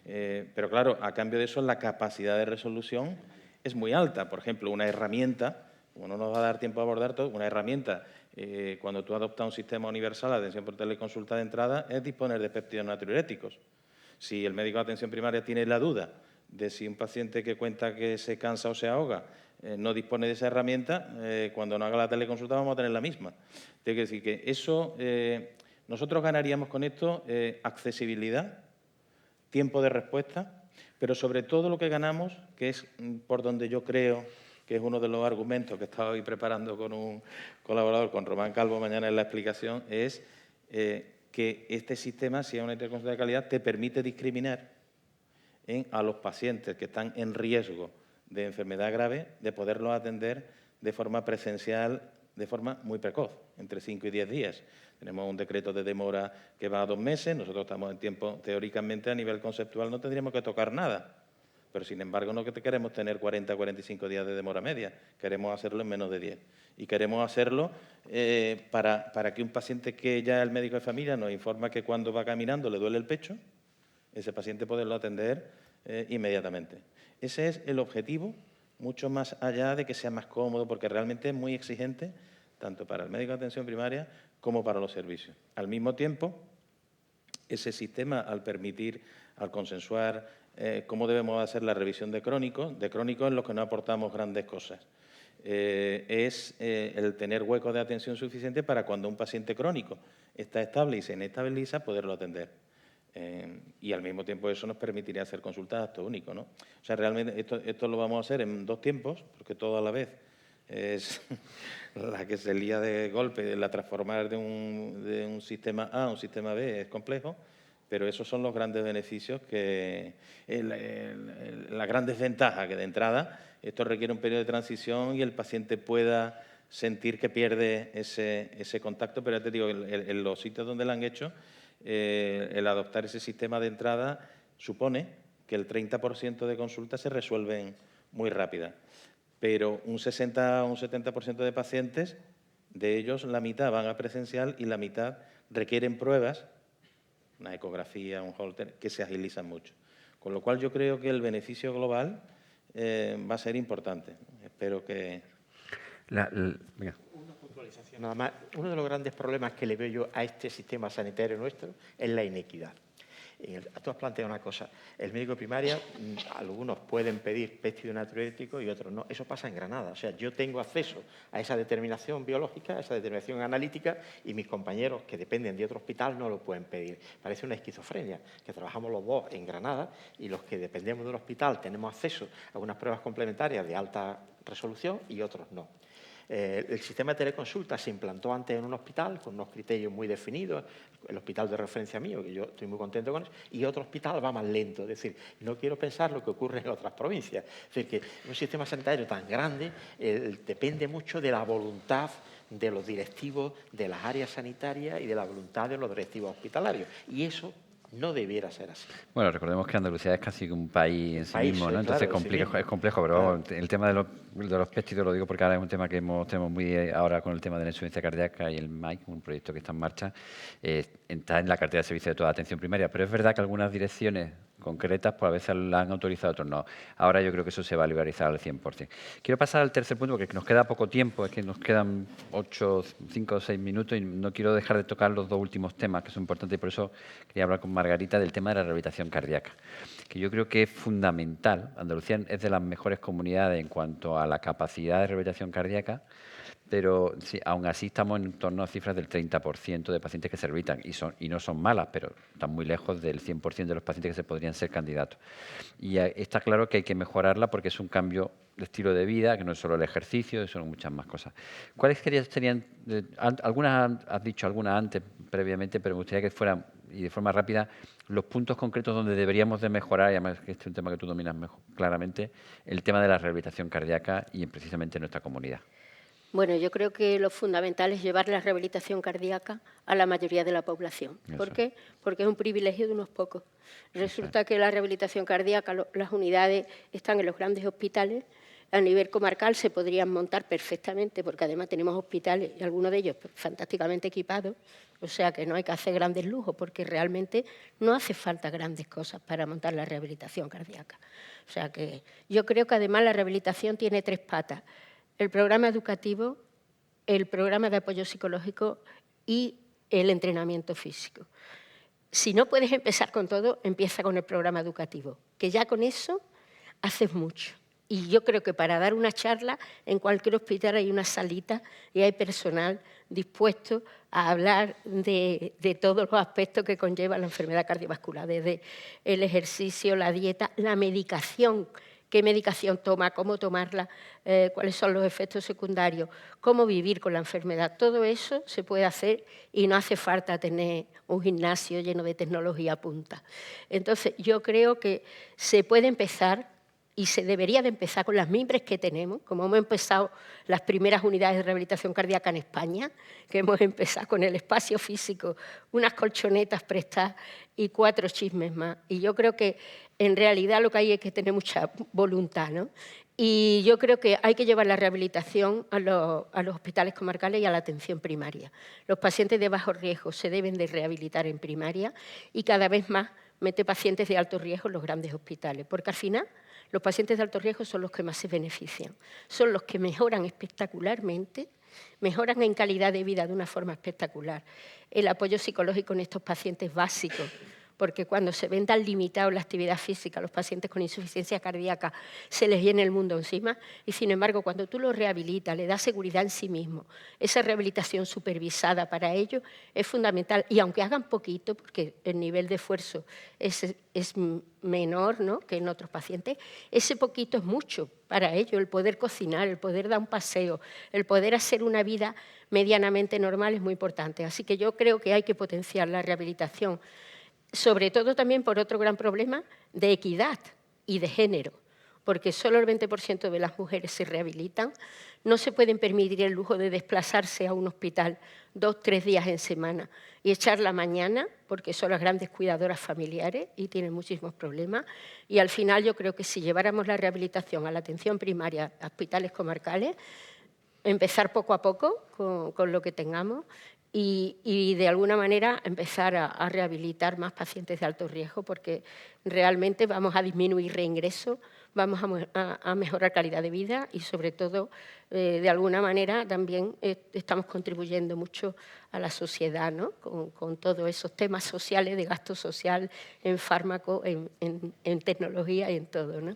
Pero claro, a cambio de eso, la capacidad de resolución es muy alta. Por ejemplo, una herramienta, como no nos va a dar tiempo a abordar todo, una herramienta, cuando tú adoptas un sistema universal de atención por teleconsulta de entrada, es disponer de péptidos natriuréticos. Si el médico de atención primaria tiene la duda de si un paciente que cuenta que se cansa o se ahoga no dispone de esa herramienta, cuando no haga la teleconsulta vamos a tener la misma. Tiene que decir que eso, nosotros ganaríamos con esto accesibilidad, tiempo de respuesta, pero sobre todo lo que ganamos, que es por donde yo creo que es uno de los argumentos que estaba hoy preparando con un colaborador, con Román Calvo, mañana en la explicación, es que este sistema, si es una teleconsulta de calidad, te permite discriminar a los pacientes que están en riesgo de enfermedad grave, de poderlos atender de forma presencial, de forma muy precoz, entre 5 y 10 días. Tenemos un decreto de demora que va a 2 meses, nosotros estamos en tiempo, teóricamente, a nivel conceptual, no tendríamos que tocar nada. Pero, sin embargo, no queremos tener 40 o 45 días de demora media, queremos hacerlo en menos de 10. Y queremos hacerlo para que un paciente que ya el médico de familia nos informa que cuando va caminando le duele el pecho, ese paciente poderlo atender inmediatamente. Ese es el objetivo, mucho más allá de que sea más cómodo, porque realmente es muy exigente, tanto para el médico de atención primaria como para los servicios. Al mismo tiempo, ese sistema, al consensuar cómo debemos hacer la revisión de crónicos en los que no aportamos grandes cosas, es el tener huecos de atención suficiente para cuando un paciente crónico está estable y se inestabiliza, poderlo atender. Y al mismo tiempo eso nos permitiría hacer consultas de acto único, ¿no? O sea, realmente esto lo vamos a hacer en 2 tiempos, porque todo a la vez es la que se lía de golpe, la transformar de un sistema A a un sistema B es complejo, pero esos son los grandes beneficios, la gran desventaja, que de entrada esto requiere un periodo de transición y el paciente pueda sentir que pierde ese contacto, pero ya te digo, en los sitios donde lo han hecho, el adoptar ese sistema de entrada supone que el 30% de consultas se resuelven muy rápidas. pero un 60 o un 70% de pacientes, de ellos la mitad van a presencial y la mitad requieren pruebas, una ecografía, un Holter, que se agilizan mucho. Con lo cual yo creo que el beneficio global va a ser importante. Espero que... Venga. Una puntualización nada más. Uno de los grandes problemas que le veo yo a este sistema sanitario nuestro es la inequidad. Tú has planteado una cosa, el médico de primaria, algunos pueden pedir péptido natriurético y otros no. Eso pasa en Granada. O sea, yo tengo acceso a esa determinación biológica, a esa determinación analítica, y mis compañeros que dependen de otro hospital no lo pueden pedir. Parece una esquizofrenia, que trabajamos los dos en Granada y los que dependemos del hospital tenemos acceso a unas pruebas complementarias de alta resolución y otros no. El sistema de teleconsulta se implantó antes en un hospital con unos criterios muy definidos, el hospital de referencia mío, que yo estoy muy contento con eso, y otro hospital va más lento. Es decir, no quiero pensar lo que ocurre en otras provincias. Es decir, que un sistema sanitario tan grande depende mucho de la voluntad de los directivos de las áreas sanitarias y de la voluntad de los directivos hospitalarios. Y eso no debiera ser así. Bueno, recordemos que Andalucía es casi un país en sí mismo, ¿no? Entonces claro, es complejo, pero claro. vamos, el tema de los péptidos lo digo porque ahora es un tema que tenemos muy ahora con el tema de la insuficiencia cardíaca y el MAIC, un proyecto que está en marcha, está en la cartera de servicio de toda atención primaria, pero es verdad que algunas direcciones concretas, pues a veces la han autorizado, otros no. Ahora yo creo que eso se va a liberalizar al 100%. Quiero pasar al tercer punto porque nos queda poco tiempo, es que nos quedan 5 o 6 minutos y no quiero dejar de tocar los dos últimos temas que son importantes y por eso quería hablar con Margarita del tema de la rehabilitación cardíaca, que yo creo que es fundamental. Andalucía es de las mejores comunidades en cuanto a la capacidad de rehabilitación cardíaca, pero sí, aún así estamos en torno a cifras del 30% de pacientes que se rehabilitan y no son malas, pero están muy lejos del 100% de los pacientes que se podrían ser candidatos. Y está claro que hay que mejorarla porque es un cambio de estilo de vida, que no es solo el ejercicio, son muchas más cosas. ¿Cuáles serían? Algunas has dicho, algunas antes, previamente, pero me gustaría que fueran, y de forma rápida, los puntos concretos donde deberíamos de mejorar, y además que este es un tema que tú dominas mejor, claramente, el tema de la rehabilitación cardíaca y precisamente en nuestra comunidad. Bueno, yo creo que lo fundamental es llevar la rehabilitación cardíaca a la mayoría de la población. ¿Por qué? Porque es un privilegio de unos pocos. Resulta que la rehabilitación cardíaca, las unidades están en los grandes hospitales, a nivel comarcal se podrían montar perfectamente, porque además tenemos hospitales, y algunos de ellos fantásticamente equipados, o sea que no hay que hacer grandes lujos, porque realmente no hace falta grandes cosas para montar la rehabilitación cardíaca. O sea que yo creo que además la rehabilitación tiene 3 patas. El programa educativo, el programa de apoyo psicológico y el entrenamiento físico. Si no puedes empezar con todo, empieza con el programa educativo, que ya con eso haces mucho. Y yo creo que para dar una charla en cualquier hospital hay una salita y hay personal dispuesto a hablar de todos los aspectos que conlleva la enfermedad cardiovascular, desde el ejercicio, la dieta, la medicación, qué medicación toma, cómo tomarla, cuáles son los efectos secundarios, cómo vivir con la enfermedad. Todo eso se puede hacer y no hace falta tener un gimnasio lleno de tecnología punta. Entonces, yo creo que se puede empezar y se debería de empezar con las mimbres que tenemos, como hemos empezado las primeras unidades de rehabilitación cardíaca en España, que hemos empezado con el espacio físico, unas colchonetas prestadas y 4 chismes más. Y yo creo que en realidad lo que hay es que tener mucha voluntad, ¿no? Y yo creo que hay que llevar la rehabilitación a los hospitales comarcales y a la atención primaria. Los pacientes de bajo riesgo se deben de rehabilitar en primaria y cada vez más mete pacientes de alto riesgo en los grandes hospitales, porque al final los pacientes de alto riesgo son los que más se benefician, son los que mejoran espectacularmente, mejoran en calidad de vida de una forma espectacular. El apoyo psicológico en estos pacientes básicos, porque cuando se ven tan limitados la actividad física, los pacientes con insuficiencia cardíaca se les viene el mundo encima y, sin embargo, cuando tú los rehabilitas, le das seguridad en sí mismo, esa rehabilitación supervisada para ellos es fundamental. Y aunque hagan poquito, porque el nivel de esfuerzo es menor, ¿no?, que en otros pacientes, ese poquito es mucho para ellos, el poder cocinar, el poder dar un paseo, el poder hacer una vida medianamente normal es muy importante. Así que yo creo que hay que potenciar la rehabilitación, sobre todo también por otro gran problema de equidad y de género. porque solo el 20% de las mujeres se rehabilitan, no se pueden permitir el lujo de desplazarse a un hospital 2 o 3 días en semana y echar la mañana, porque son las grandes cuidadoras familiares y tienen muchísimos problemas. Y al final yo creo que si lleváramos la rehabilitación a la atención primaria, a hospitales comarcales, empezar poco a poco con lo que tengamos y de alguna manera empezar a rehabilitar más pacientes de alto riesgo, porque realmente vamos a disminuir reingreso, vamos a mejorar calidad de vida y sobre todo, de alguna manera también estamos contribuyendo mucho a la sociedad, ¿no? Con todos esos temas sociales, de gasto social, en fármacos, en tecnología y en todo, ¿no?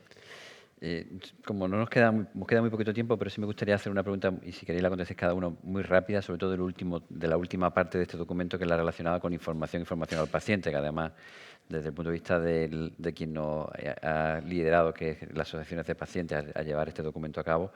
Como no nos queda muy poquito tiempo, pero sí me gustaría hacer una pregunta, y si queréis la contestéis cada uno, muy rápida, sobre todo de la última parte de este documento, que es la relacionada con información al paciente, que además, desde el punto de vista de quien nos ha liderado, que es las asociaciones de pacientes, a llevar este documento a cabo.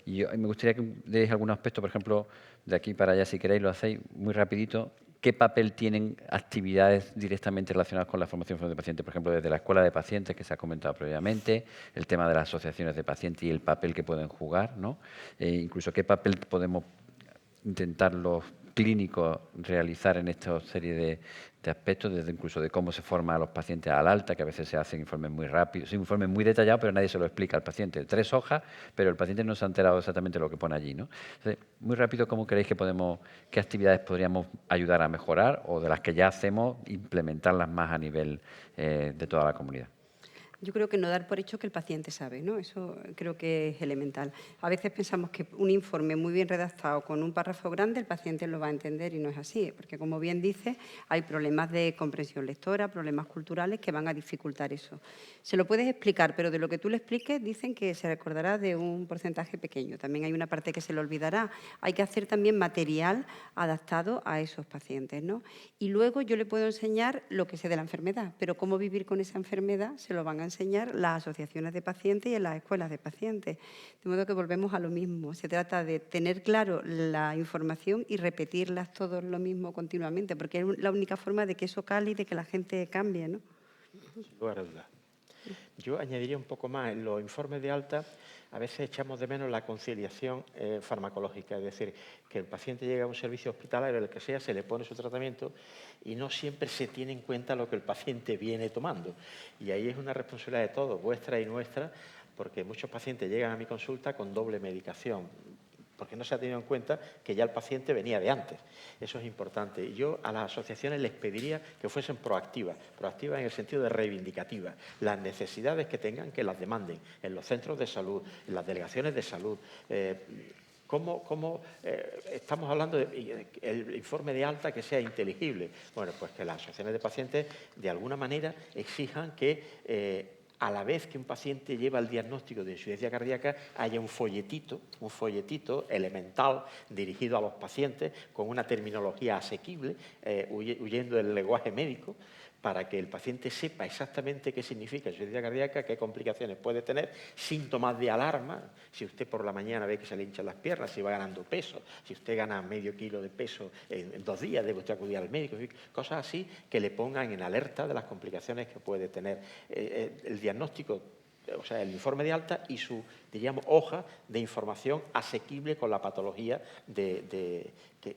Y me gustaría que deis algún aspecto, por ejemplo, de aquí para allá, si queréis, lo hacéis muy rapidito. ¿Qué papel tienen actividades directamente relacionadas con la formación de pacientes? Por ejemplo, desde la escuela de pacientes, que se ha comentado previamente, el tema de las asociaciones de pacientes y el papel que pueden jugar, ¿no? Incluso qué papel podemos intentar los clínicos realizar en esta serie de aspectos, desde incluso de cómo se forma a los pacientes al alta, que a veces se hacen informes muy rápidos, informes muy detallados, pero nadie se lo explica al paciente. 3 hojas, pero el paciente no se ha enterado exactamente de lo que pone allí, ¿no? Entonces, muy rápido, ¿cómo creéis que qué actividades podríamos ayudar a mejorar o de las que ya hacemos, implementarlas más a nivel de toda la comunidad? Yo creo que no dar por hecho que el paciente sabe, ¿no? Eso creo que es elemental. A veces pensamos que un informe muy bien redactado con un párrafo grande el paciente lo va a entender y no es así, porque como bien dice, hay problemas de comprensión lectora, problemas culturales que van a dificultar eso. Se lo puedes explicar, pero de lo que tú le expliques dicen que se recordará de un porcentaje pequeño. También hay una parte que se le olvidará. Hay que hacer también material adaptado a esos pacientes, ¿no? Y luego yo le puedo enseñar lo que sé de la enfermedad, pero cómo vivir con esa enfermedad se lo van a enseñar las asociaciones de pacientes y en las escuelas de pacientes. De modo que volvemos a lo mismo. Se trata de tener claro la información y repetirlas todos lo mismo continuamente, porque es la única forma de que eso cale y de que la gente cambie, ¿no? Sin lugar a dudas. Yo añadiría un poco más. En los informes de alta a veces echamos de menos la conciliación farmacológica, es decir, que el paciente llega a un servicio hospitalario, el que sea, se le pone su tratamiento y no siempre se tiene en cuenta lo que el paciente viene tomando. Y ahí es una responsabilidad de todos, vuestra y nuestra, porque muchos pacientes llegan a mi consulta con doble medicación, porque no se ha tenido en cuenta que ya el paciente venía de antes. Eso es importante. Y yo a las asociaciones les pediría que fuesen proactivas en el sentido de reivindicativas. Las necesidades que tengan, que las demanden en los centros de salud, en las delegaciones de salud. Estamos hablando del informe de alta que sea inteligible? Bueno, pues que las asociaciones de pacientes de alguna manera exijan que a la vez que un paciente lleva el diagnóstico de insuficiencia cardíaca, haya un folletito elemental dirigido a los pacientes con una terminología asequible, huyendo del lenguaje médico, para que el paciente sepa exactamente qué significa insuficiencia cardíaca, qué complicaciones puede tener, síntomas de alarma. Si usted por la mañana ve que se le hinchan las piernas, si va ganando peso, si usted gana medio kilo de peso en 2 días, debe usted acudir al médico, cosas así que le pongan en alerta de las complicaciones que puede tener. El diagnóstico, o sea, el informe de alta y su, diríamos, hoja de información asequible con la patología que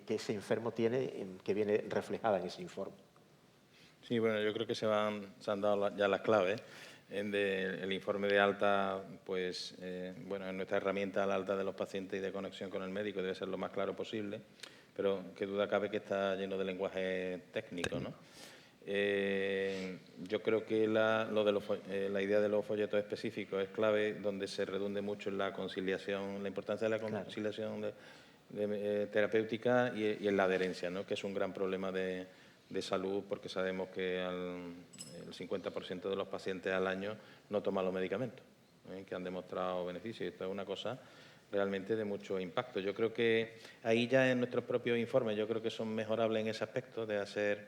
ese enfermo tiene, que viene reflejada en ese informe. Sí, bueno, yo creo que se han dado ya las claves. El informe de alta, pues, bueno, es nuestra herramienta al alta de los pacientes y de conexión con el médico, debe ser lo más claro posible, pero qué duda cabe que está lleno de lenguaje técnico, ¿no? Yo creo que la idea de los folletos específicos es clave, donde se redunde mucho en la conciliación, la importancia de la conciliación terapéutica y en la adherencia, ¿no? Que es un gran problema de salud, porque sabemos que el 50% de los pacientes al año no toman los medicamentos, que han demostrado beneficios. Esto es una cosa realmente de mucho impacto. Yo creo que ahí ya en nuestros propios informes, yo creo que son mejorables en ese aspecto de hacer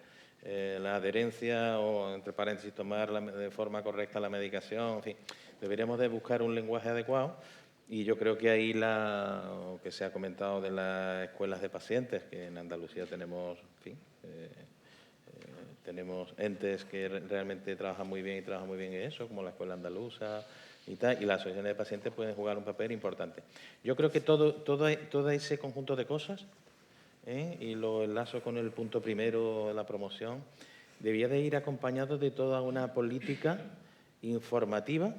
la adherencia o, entre paréntesis, tomar de forma correcta la medicación. En fin, deberíamos de buscar un lenguaje adecuado. Y yo creo que ahí lo que se ha comentado de las escuelas de pacientes, que en Andalucía tenemos, en fin, tenemos entes que realmente trabajan muy bien y trabajan muy bien en eso, como la Escuela Andaluza, y tal, y las asociaciones de pacientes pueden jugar un papel importante. Yo creo que todo ese conjunto de cosas, y lo enlazo con el punto primero de la promoción, debía de ir acompañado de toda una política informativa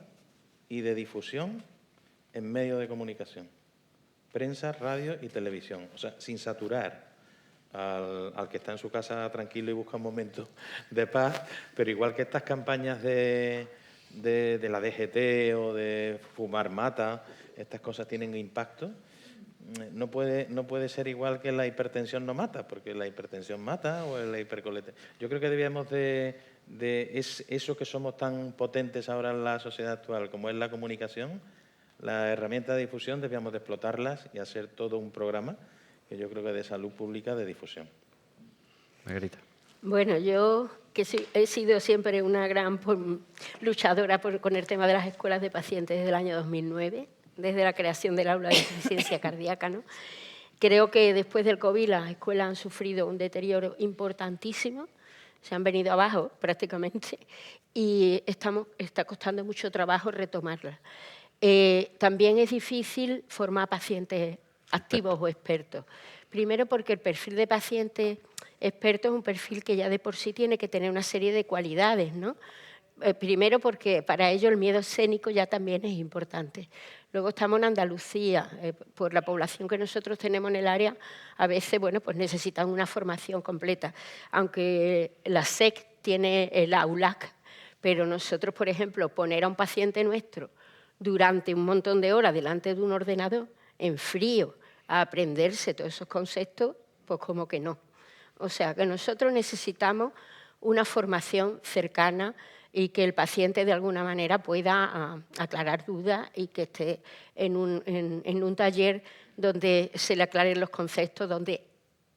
y de difusión en medios de comunicación, prensa, radio y televisión, o sea, sin saturar al que está en su casa tranquilo y busca un momento de paz, pero igual que estas campañas de la DGT o de fumar mata, estas cosas tienen impacto. No puede ser igual que la hipertensión no mata, porque la hipertensión mata o la hipercolesterolemia. Yo creo que debíamos eso que somos tan potentes ahora en la sociedad actual, como es la comunicación, las herramientas de difusión, debíamos de explotarlas y hacer todo un programa que yo creo que de salud pública de difusión. Margarita. Bueno, yo que he sido siempre una gran luchadora con el tema de las escuelas de pacientes desde el año 2009, desde la creación del aula de insuficiencia cardíaca, ¿no? Creo que después del COVID las escuelas han sufrido un deterioro importantísimo, se han venido abajo prácticamente y está costando mucho trabajo retomarlas. También es difícil formar pacientes activos o expertos. Primero porque el perfil de paciente experto es un perfil que ya de por sí tiene que tener una serie de cualidades, ¿no? Primero porque para ello el miedo escénico ya también es importante. Luego estamos en Andalucía, por la población que nosotros tenemos en el área, a veces pues necesitan una formación completa, aunque la SEC tiene el AULAC, pero nosotros, por ejemplo, poner a un paciente nuestro durante un montón de horas delante de un ordenador, en frío, a aprenderse todos esos conceptos, pues como que no. O sea, que nosotros necesitamos una formación cercana y que el paciente de alguna manera pueda aclarar dudas y que esté en un taller donde se le aclaren los conceptos, donde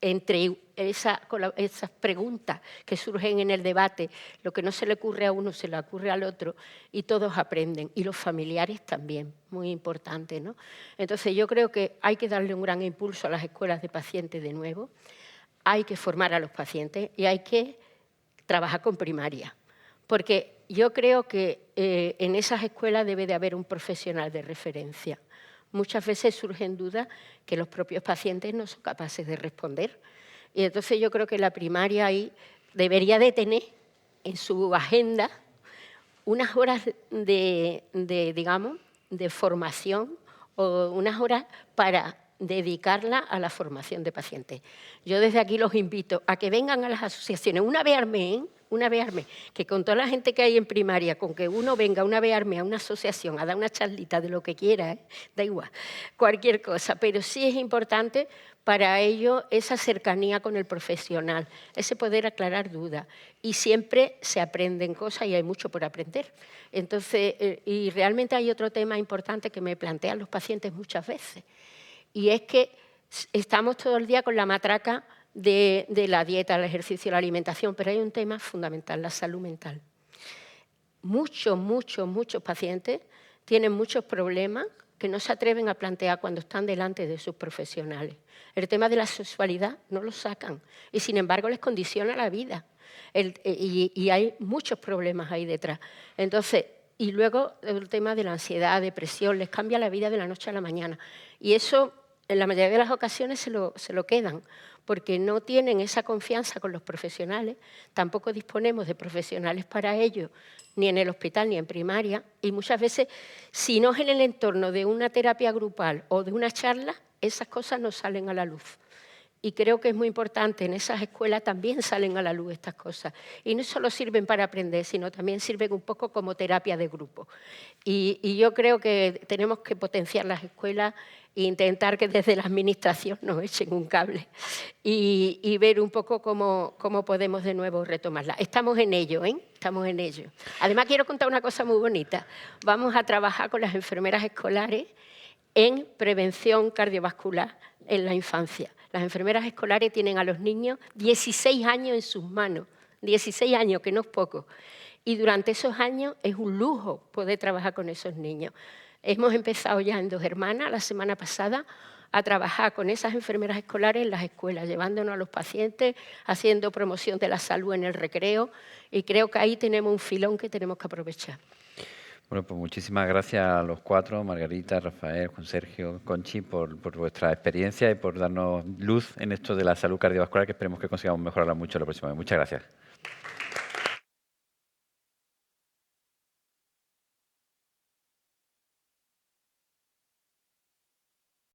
entre esas preguntas que surgen en el debate, lo que no se le ocurre a uno se le ocurre al otro y todos aprenden, y los familiares también, muy importante, ¿no? Entonces yo creo que hay que darle un gran impulso a las escuelas de pacientes de nuevo, hay que formar a los pacientes y hay que trabajar con primaria, porque yo creo que en esas escuelas debe de haber un profesional de referencia. Muchas veces surgen dudas que los propios pacientes no son capaces de responder. Y entonces yo creo que la primaria ahí debería de tener en su agenda unas horas de formación o unas horas para dedicarla a la formación de pacientes. Yo desde aquí los invito a que vengan a las asociaciones una vez al mes, que con toda la gente que hay en primaria, con que uno venga una vez al mes a una asociación a dar una charlita de lo que quiera, da igual, cualquier cosa, pero sí es importante para ello esa cercanía con el profesional, ese poder aclarar dudas. Y siempre se aprenden cosas y hay mucho por aprender. Entonces, y realmente hay otro tema importante que me plantean los pacientes muchas veces, y es que estamos todo el día con la matraca de la dieta, el ejercicio y la alimentación, pero hay un tema fundamental, la salud mental. Muchos pacientes tienen muchos problemas que no se atreven a plantear cuando están delante de sus profesionales. El tema de la sexualidad no lo sacan y, sin embargo, les condiciona la vida. Y hay muchos problemas ahí detrás. Entonces, y luego el tema de la ansiedad, depresión, les cambia la vida de la noche a la mañana. Y eso, en la mayoría de las ocasiones, se lo quedan, porque no tienen esa confianza con los profesionales, tampoco disponemos de profesionales para ello, ni en el hospital ni en primaria, y muchas veces, si no es en el entorno de una terapia grupal o de una charla, esas cosas no salen a la luz. Y creo que es muy importante, en esas escuelas también salen a la luz estas cosas. Y no solo sirven para aprender, sino también sirven un poco como terapia de grupo. Y yo creo que tenemos que potenciar las escuelas e intentar que desde la administración nos echen un cable y ver un poco cómo podemos de nuevo retomarlas. Estamos en ello, ¿eh? Estamos en ello. Además, quiero contar una cosa muy bonita. Vamos a trabajar con las enfermeras escolares en prevención cardiovascular en la infancia. Las enfermeras escolares tienen a los niños 16 años en sus manos, 16 años, que no es poco. Y durante esos años es un lujo poder trabajar con esos niños. Hemos empezado ya en Dos Hermanas, la semana pasada, a trabajar con esas enfermeras escolares en las escuelas, llevándonos a los pacientes, haciendo promoción de la salud en el recreo, y creo que ahí tenemos un filón que tenemos que aprovechar. Bueno, pues muchísimas gracias a los cuatro, Margarita, Rafael, Juan Sergio, Conchi, por vuestra experiencia y por darnos luz en esto de la salud cardiovascular, que esperemos que consigamos mejorarla mucho la próxima vez. Muchas gracias.